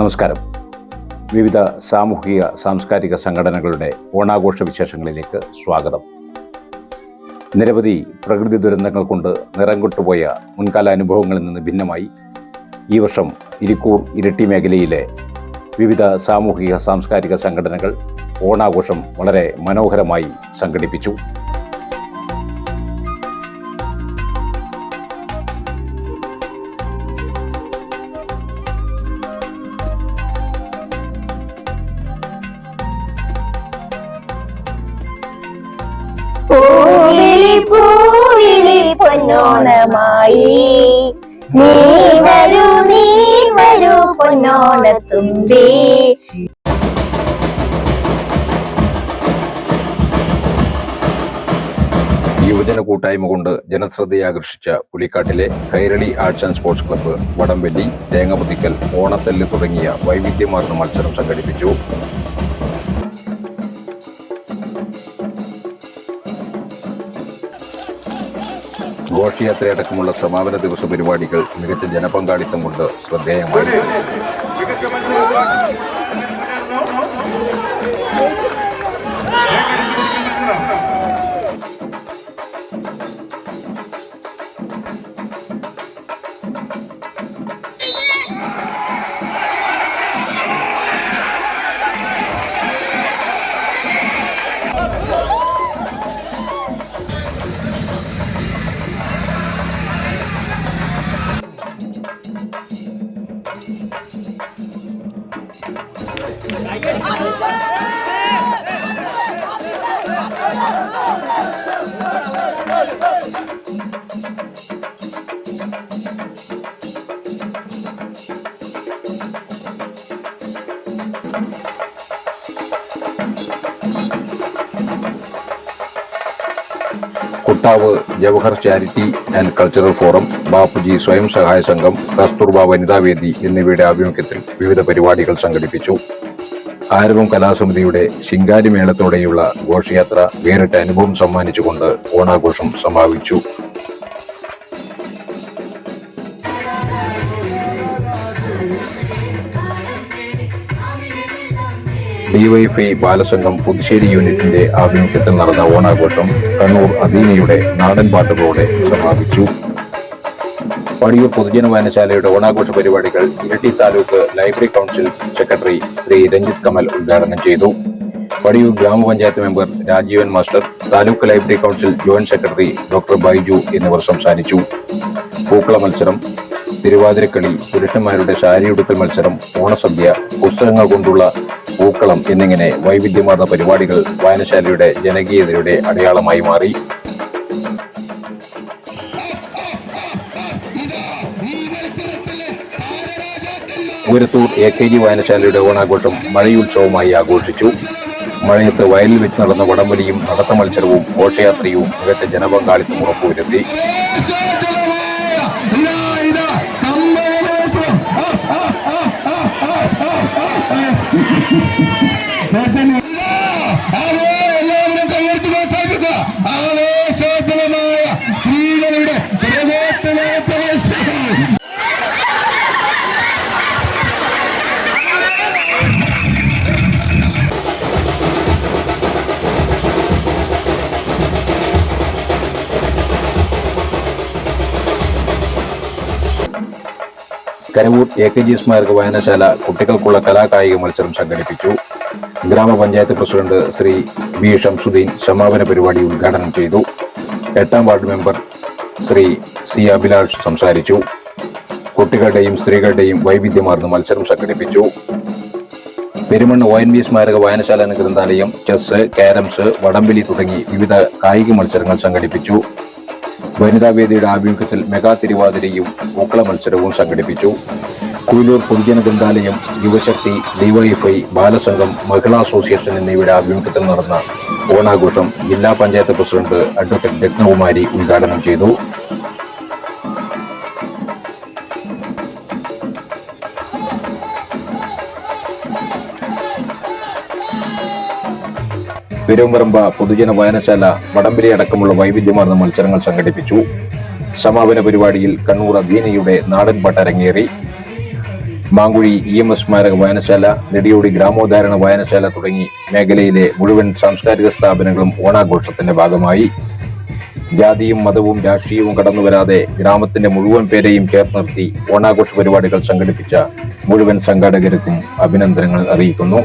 നമസ്കാരം. വിവിധ സാമൂഹിക സാംസ്കാരിക സംഘടനകളുടെ ഓണാഘോഷ വിശേഷങ്ങളിലേക്ക് സ്വാഗതം. നിരവധി പ്രകൃതി ദുരന്തങ്ങൾ കൊണ്ട് നിറം കൊണ്ടുപോയ മുൻകാല അനുഭവങ്ങളിൽ നിന്ന് ഭിന്നമായി ഈ വർഷം ഇരിക്കൂർ ഇരിട്ടി മേഖലയിലെ വിവിധ സാമൂഹിക സാംസ്കാരിക സംഘടനകൾ ഓണാഘോഷം വളരെ മനോഹരമായി സംഘടിപ്പിച്ചു. പൊന്നോണമായി നീ വരൂ പൊന്നോണത്തുമ്പി. യുവജന കൂട്ടായ്മ കൊണ്ട് ജനശ്രദ്ധയാകർഷിച്ച പുലിക്കാട്ടിലെ Kairali arts and sports club വടംവലി, തേങ്ങപൊതിക്കൽ, ഓണത്തല്ല് തുടങ്ങിയ വൈവിധ്യമാർന്ന മത്സരം സംഘടിപ്പിച്ചു. ഘോഷയാത്രയടക്കമുള്ള സമാപന ദിവസ പരിപാടികൾ മികച്ച ജനപങ്കാളിത്തം കൊണ്ട് ശ്രദ്ധേയമായി. കുട്ടാവ് Jawahar charity and cultural forum, Bapuji സ്വയം സഹായ സംഘം, കസ്തൂർബ വനിതാവേദി എന്നിവയുടെ ആഭിമുഖ്യത്തിൽ വിവിധ പരിപാടികൾ സംഘടിപ്പിച്ചു. ആരവം കലാസമിതിയുടെ ശിങ്കാരിമേളത്തോടെയുള്ള ഘോഷയാത്ര വേറിട്ട അനുഭവം സമ്മാനിച്ചുകൊണ്ട് ഓണാഘോഷം സമാപിച്ചു. ഡിവൈഎഫ്ഐ ബാലസംഘം പുതുശ്ശേരി യൂണിറ്റിന്റെ ആഭിമുഖ്യത്തിൽ നടന്ന ഓണാഘോഷം കണ്ണൂർ അദീനയുടെ നാടൻ പാട്ടുകളോടെ സമാപിച്ചു. പടിയൂർ പൊതുജന വായനശാലയുടെ ഓണാഘോഷ പരിപാടികൾ Iritty taluk library council secretary Shri Ranjith Kamal ഉദ്ഘാടനം ചെയ്തു. പടിയൂർ ഗ്രാമപഞ്ചായത്ത് member Rajeevan master, taluk library council joint secretary doctor Baiju എന്നിവർ സംസാരിച്ചു. പൂക്കള മത്സരം, തിരുവാതിരക്കളി, പുരുഷന്മാരുടെ സാരിയുടുക്കൽ മത്സരം, ഓണസദ്യ, പുസ്തകങ്ങൾ കൊണ്ടുള്ള പൂക്കളം എന്നിങ്ങനെ വൈവിധ്യമാർന്ന പരിപാടികൾ വായനശാലയുടെ ജനകീയതയുടെ അടയാളമായി മാറി. ഊരത്തൂർ AKG വായനശാലയുടെ ഓണാഘോഷം മഴയുത്സവമായി ആഘോഷിച്ചു. മഴയത്ത് വയലിൽ വെച്ച് നടന്ന വടംവലിയും നടത്ത മത്സരവും ഘോഷയാത്രയും മികച്ച ജനപങ്കാളിത്തം ഉറപ്പുവരുത്തി. സ്ത്രീകളുടെ കരവൂർ AKG സ്മാരക വായനശാല കുട്ടികൾക്കുള്ള കലാകായിക മത്സരം സംഘടിപ്പിച്ചു. ഗ്രാമപഞ്ചായത്ത് പ്രസിഡന്റ് ശ്രീ B. ഷംസുദ്ദീൻ സമാപന പരിപാടി ഉദ്ഘാടനം ചെയ്തു. 8ാം ward member Shri C. Abhilash സംസാരിച്ചു. കുട്ടികളുടെയും സ്ത്രീകളുടെയും വൈവിധ്യമാർന്ന മത്സരം സംഘടിപ്പിച്ചു. പെരുമണ്ണ് ONV സ്മാരക വായനശാല ഗ്രന്ഥാലയം ചെസ്, ക്യാരംസ്, വടംവലി തുടങ്ങി വിവിധ കായിക മത്സരങ്ങൾ സംഘടിപ്പിച്ചു. വനിതാവേദിയുടെ ആഭിമുഖ്യത്തിൽ മെഗാ തിരുവാതിരയും പൂക്കള മത്സരവും സംഘടിപ്പിച്ചു. കൂലൂർ പൊതുജന ഗ്രന്ഥാലയം, യുവശക്തി, ഡിവൈഎഫ്ഐ, ബാലസംഘം, മഹിളാ അസോസിയേഷൻ എന്നിവയുടെ ആഭിമുഖ്യത്തിൽ നടന്ന ഓണാഘോഷം ജില്ലാ പഞ്ചായത്ത് പ്രസിഡന്റ് അഡ്വക്കേറ്റ് രത്നകുമാരി ഉദ്ഘാടനം ചെയ്തു. പെരുമ്പറമ്പ പൊതുജന വായനശാല വടംവലി അടക്കമുള്ള വൈവിധ്യമാർന്ന മത്സരങ്ങൾ സംഘടിപ്പിച്ചു. സമാപന പരിപാടിയിൽ കണ്ണൂർ അദീനയുടെ നാടൻ പാട്ട് അരങ്ങേറി. മാങ്കുഴി EMS സ്മാരക വായനശാല, നെടിയോടി ഗ്രാമോദ്ധാരണ വായനശാല തുടങ്ങി മേഖലയിലെ മുഴുവൻ സാംസ്കാരിക സ്ഥാപനങ്ങളും ഓണാഘോഷത്തിന്റെ ഭാഗമായി. ജാതിയും മതവും രാഷ്ട്രീയവും കടന്നുവരാതെ ഗ്രാമത്തിന്റെ മുഴുവൻ പേരെയും ചേർത്ത് നിർത്തി ഓണാഘോഷ പരിപാടികൾ സംഘടിപ്പിച്ച മുഴുവൻ സംഘാടകർക്കും അഭിനന്ദനങ്ങൾ അറിയിക്കുന്നു.